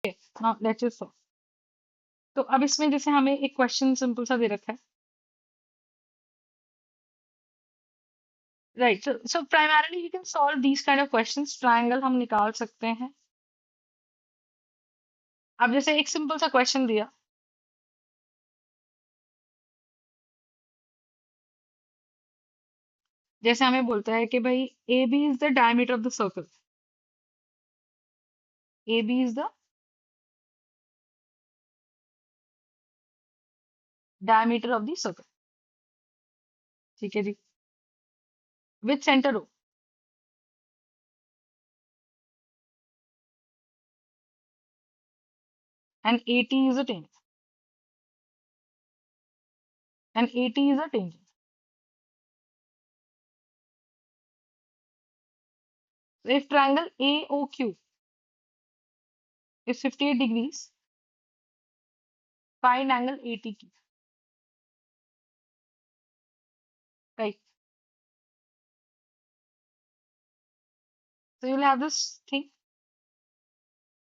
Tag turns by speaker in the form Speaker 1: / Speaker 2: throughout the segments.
Speaker 1: Now let's just solve. तो अब इसमें जैसे हमें एक क्वेश्चन सिंपल सा दे रखा है, right? So primarily you can solve these kind of questions. Triangle हम निकाल सकते हैं। अब जैसे एक सिंपल सा क्वेश्चन दिया, जैसे हमें बोलता है कि भाई A B is the diameter of the circle. A B is the diameter of the circle, ठीक है जी, with centre O, and A T is a tangent, and A T is a tangent. If triangle A O Q is 58 degrees, find angle ATQ, right? So you'll have this thing,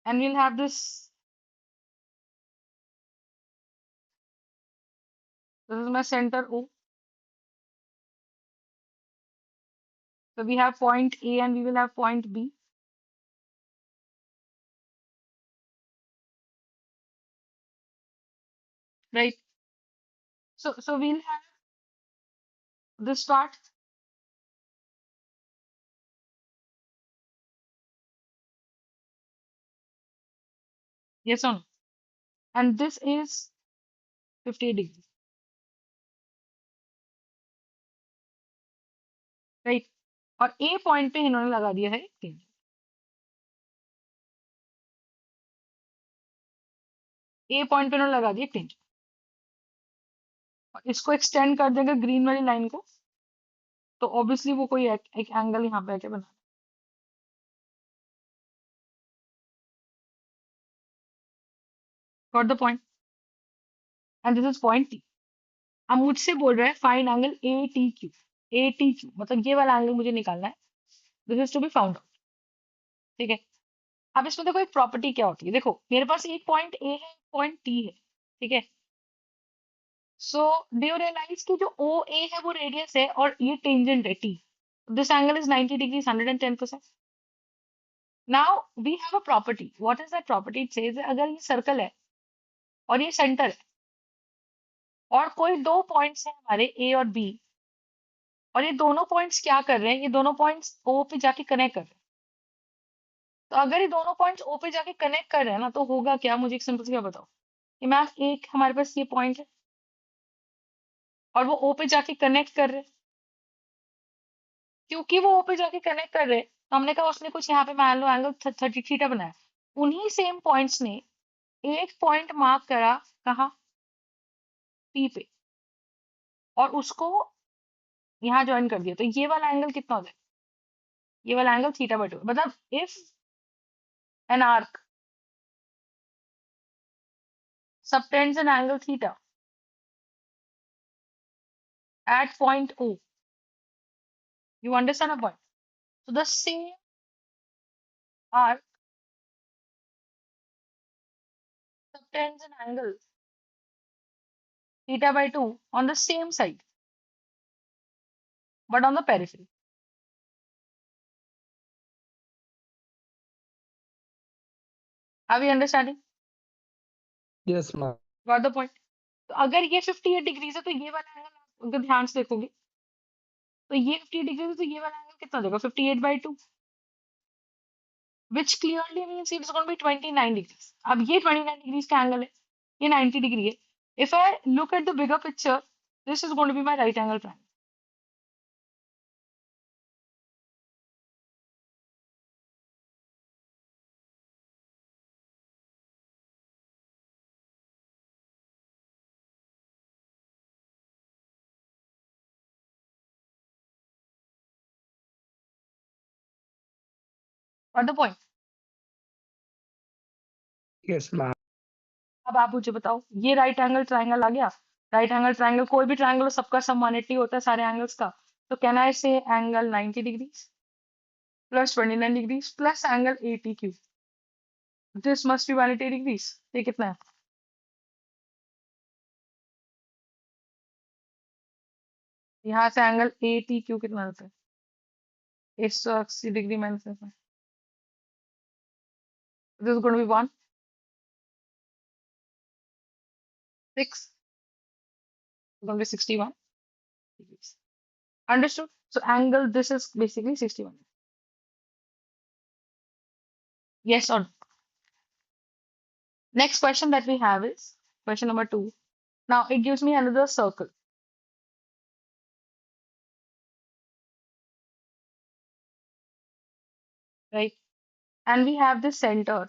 Speaker 1: and you'll have this. This is my center O. So we have point A and we will have point B, right? So we'll have this part. Yes or no? And this is 58 degrees, right? और A point पे इन्होंने लगा दिया है tangent. A point पे इन्होंने लगा दिया टेंजेंट, और इसको एक्सटेंड कर देंगे ग्रीन वाली लाइन को, तो ऑब्वियसली वो कोई एक एंगल यहाँ पे आके बना। Got the point? And this is point T। अब मुझसे बोल रहा है फाइंड एंगल ATQ। ATQ मतलब ये वाला एंगल मुझे निकालना है। This is to be found out, ठीक है? अब इसमें देखो एक प्रॉपर्टी क्या होती है, देखो मेरे पास एक पॉइंट ए है, पॉइंट टी है, ठीक है? सो डू यू रियलाइज कि जो ओ ए है वो रेडियस है और ये टेंजेंट है T. This angle is 90 degrees, 110%। Now we have a property. What is that property? It says अगर ये सर्कल है और ये सेंटर है और कोई दो पॉइंट्स हैं हमारे ए और बी, और ये दोनों पॉइंट्स क्या कर रहे हैं, ये दोनों पॉइंट्स ओ पे जाके कनेक्ट कर रहे हैं। तो अगर ये दोनों पॉइंट्स ओ पे जाके कनेक्ट कर रहे हैं ना, तो होगा क्या, मुझे एक सिंपल सी बात बताओ कि मैम एक हमारे पास ये पॉइंट है और वो ओ पे जाके कनेक्ट कर रहे हैं। क्योंकि वो ओ पे जाके कनेक्ट कर रहे हैं, तो हमने कहा उसने कुछ यहाँ पे मान लो एंगल 30 थीटा बनाया। उन्हीं सेम पॉइंट्स ने एक पॉइंट मार्क करा, कहाँ, पी पे, और उसको यहाँ ज्वाइन कर दिया। तो ये वाला एंगल कितना हो जाए? ये वाला एंगल θ/2। मतलब if an arc subtends an angle theta at point O, you understand a point? So the same arc subtends an angle θ/2 on the same side, but on the periphery. Are we understanding?
Speaker 2: Yes, ma'am.
Speaker 1: Got the point? तो अगर ये 58 degrees है, तो ये वाला angle अगर ध्यान से देखोगे, तो ये 50 डिग्रीज है, तो ये वाला एंगल कितना देगा? 58/2, which clearly means it's going to be 29 degrees. अब ये 29 डिग्रीज का एंगल है, ये 90 डिग्री है। If I look at the bigger picture, this is going to be my right angle triangle. Got the point?
Speaker 2: Yes, ma'am.
Speaker 1: अब आप मुझे बताओ, ये राइट एंगल ट्राइंगल आ गया। राइट एंगल ट्राइंगल, कोई भी ट्राइंगल सबका सम 180 होता है सारे एंगल्स का। तो कैन आई से angle 90 degrees plus 29 degrees plus angle ATQ। This must be 180 degrees. ये कितना है? यहाँ से एंगल ए टी क्यू कितना होता है? 180 degree minus this is going to be 1 6 going to be 61 degrees. Understood? So angle this is basically 61. Yes or no? Next question that we have is question number 2. Now it gives me another circle, right? And we have this center.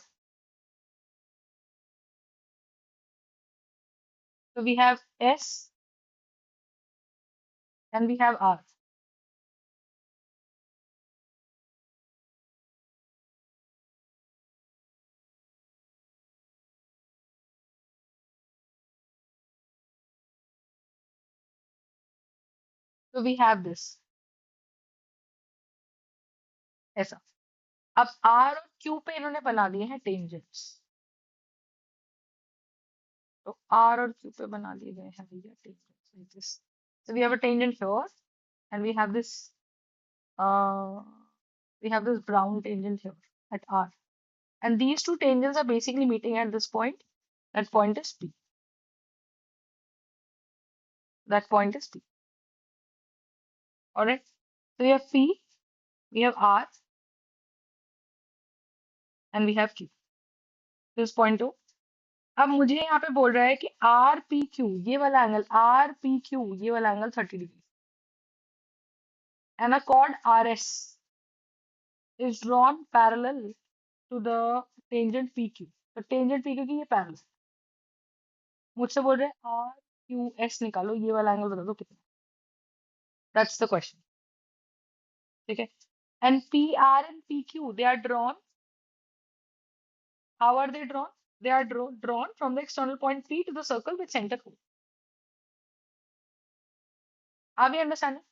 Speaker 1: So we have S and we have R. So we have this ऐसा। अब R और Q पे इन्होंने बना दिए हैं tangents. तो R और Q पे बना दिए गए हैं भैया tangents like this. So we have a tangent here and uh we have this brown tangent here at R. And these two tangents are basically meeting at this point. That point is P. That point is P. Alright. So we have P, we have R, and we have Q. This is point 2. अब मुझे यहाँ पे बोल रहा है कि R P Q ये वाला एंगल आर पी क्यू ये वाला angle 30 degree and a chord RS is drawn parallel to the tangent PQ. तो tangent PQ की ये parallel। मुझसे बोल रहे हैं आर क्यू एस निकालो ये वाला एंगल बता दो कितना। That's the question. ठीक है। And PR and PQ they are drawn। How are they drawn? They are drawn from the external point P to the circle with center O. Are we understanding?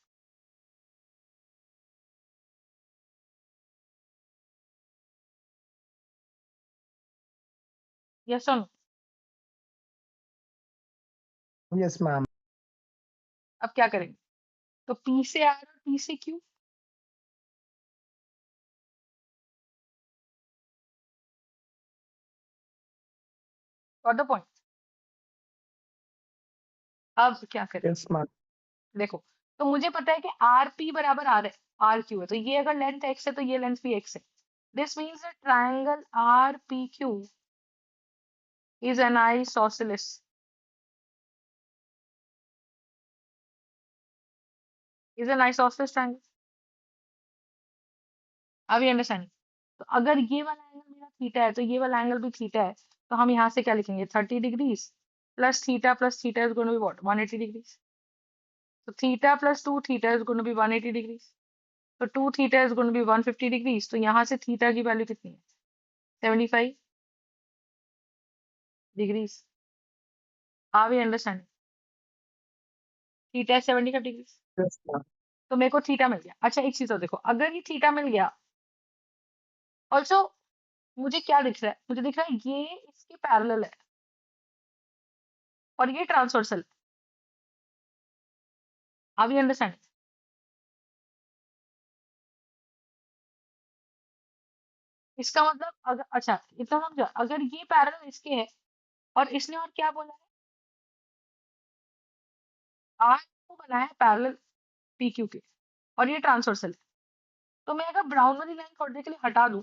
Speaker 1: Yes or no?
Speaker 2: Yes, ma'am.
Speaker 1: अब क्या करेंगे? तो P से R और P से Q got the point? अब क्या करें?
Speaker 2: Yes, ma'am.
Speaker 1: देखो तो मुझे पता है कि आर पी बराबर आर है, आर क्यू है, तो ये अगर लेंथ एक्स है तो ये लेंथ भी एक्स है। This means the triangle R P Q is an isosceles. Is an isosceles triangle. अभी अंडरस्टैंड? तो अगर ये वाला एंगल मेरा थीटा है तो ये वाला एंगल भी थीटा है, तो हम यहाँ से क्या लिखेंगे 30 degrees plus theta is going to be what 180 degrees. तो theta plus 2 theta is going to be 180 degrees. तो 2 theta is going to be 150 degrees. तो यहाँ से थीटा की वैल्यू कितनी है 75 degrees. Are we understand? Theta 75 degrees.
Speaker 2: Yes, ma'am.
Speaker 1: तो मेरे को थीटा मिल गया। अच्छा एक चीज और देखो, अगर ये थीटा मिल गया ऑल्सो मुझे क्या दिख रहा है, मुझे दिख रहा है ये इसके पैरेलल है और ये ट्रांसवर्सल। Are we understand? इसका मतलब अगर अच्छा इतना समझा, अगर ये पैरेलल इसके है और इसने और क्या बोला है आर को बनाया है पैरेलल पी क्यू के और ये ट्रांसवर्सल है, तो मैं अगर ब्राउन वाली लाइन थोड़ी देर के लिए हटा दूं,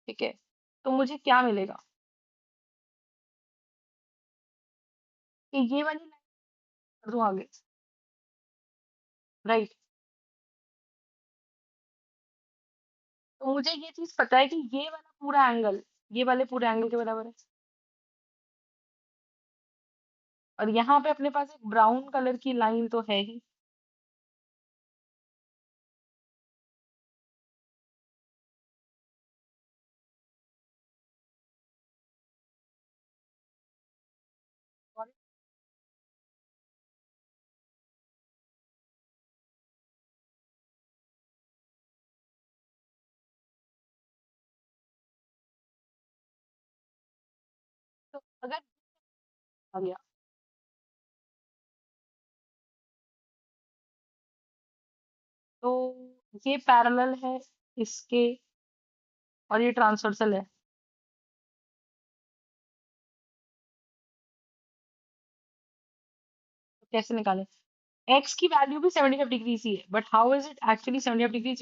Speaker 1: ठीक है, तो मुझे क्या मिलेगा कि ये वाली लाइन कर दूं आगे, राइट। तो मुझे ये चीज पता है कि ये वाला पूरा एंगल ये वाले पूरे एंगल के बराबर है। और यहाँ पे अपने पास एक ब्राउन कलर की लाइन तो है ही। और तो अगर आ गया तो ये पैरेलल है इसके और ये ट्रांसवर्सल है, तो कैसे निकालें? एक्स की वैल्यू भी 75 डिग्री ही है, but how is it actually 75 degree?